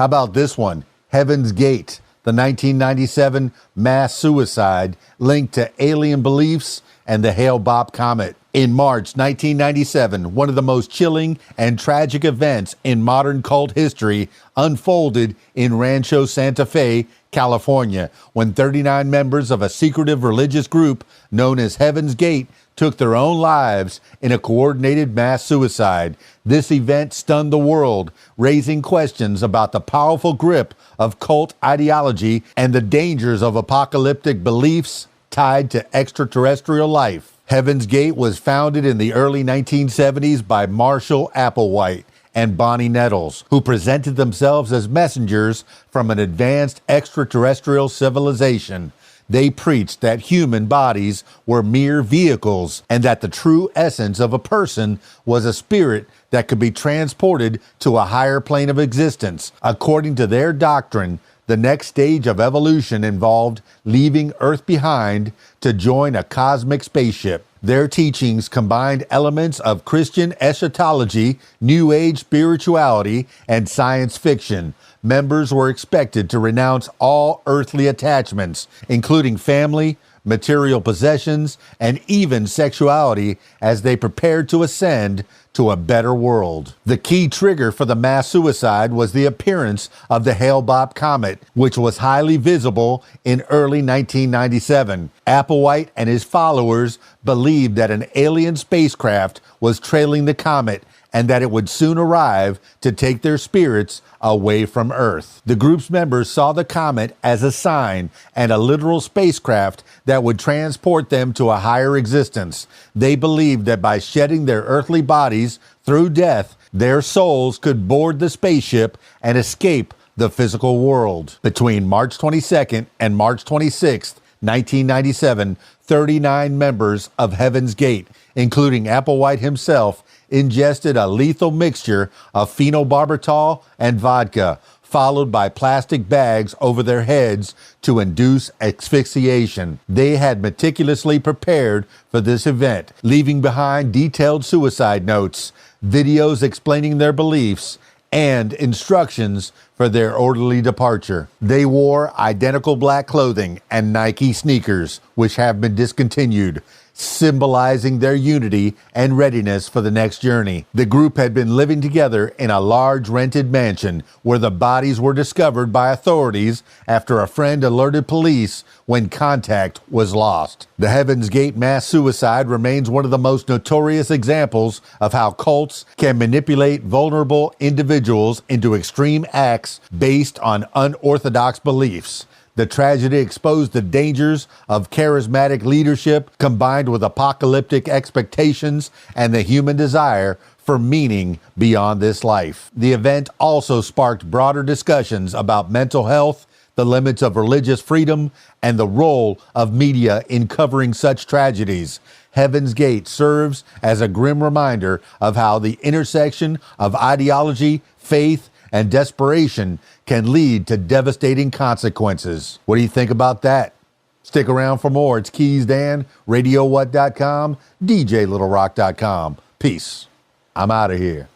How about this one? Heaven's Gate, the 1997 mass suicide linked to alien beliefs and the Hale-Bopp comet. In March 1997, one of the most chilling and tragic events in modern cult history unfolded in Rancho Santa Fe, California, when 39 members of a secretive religious group known as Heaven's Gate took their own lives in a coordinated mass suicide. This event stunned the world, raising questions about the powerful grip of cult ideology and the dangers of apocalyptic beliefs tied to extraterrestrial life. Heaven's Gate was founded in the early 1970s by Marshall Applewhite and Bonnie Nettles, who presented themselves as messengers from an advanced extraterrestrial civilization. They preached that human bodies were mere vehicles and that the true essence of a person was a spirit that could be transported to a higher plane of existence. According to their doctrine, the next stage of evolution involved leaving Earth behind to join a cosmic spaceship. Their teachings combined elements of Christian eschatology, New Age spirituality, and science fiction. Members were expected to renounce all earthly attachments, including family, material possessions, and even sexuality, as they prepared to ascend to a better world. The key trigger for the mass suicide was the appearance of the Hale-Bopp comet, which was highly visible in early 1997. Applewhite and his followers believed that an alien spacecraft was trailing the comet and that it would soon arrive to take their spirits away from Earth. The group's members saw the comet as a sign and a literal spacecraft that would transport them to a higher existence. They believed that by shedding their earthly bodies through death, their souls could board the spaceship and escape the physical world. Between March 22nd and March 26th, 1997, 39 members of Heaven's Gate, including Applewhite himself, ingested a lethal mixture of phenobarbital and vodka, followed by plastic bags over their heads to induce asphyxiation. They had meticulously prepared for this event, leaving behind detailed suicide notes, videos explaining their beliefs, and instructions for their orderly departure. They wore identical black clothing and Nike sneakers, which have been discontinued, symbolizing their unity and readiness for the next journey. The group had been living together in a large rented mansion where the bodies were discovered by authorities after a friend alerted police when contact was lost. The Heaven's Gate mass suicide remains one of the most notorious examples of how cults can manipulate vulnerable individuals into extreme acts based on unorthodox beliefs. The tragedy exposed the dangers of charismatic leadership combined with apocalyptic expectations and the human desire for meaning beyond this life. The event also sparked broader discussions about mental health, the limits of religious freedom, and the role of media in covering such tragedies. Heaven's Gate serves as a grim reminder of how the intersection of ideology, faith, and desperation can lead to devastating consequences. What do you think about that? Stick around for more. It's KeysDAN, RadioWhat.com, DJLittleRock.com. Peace. I'm out of here.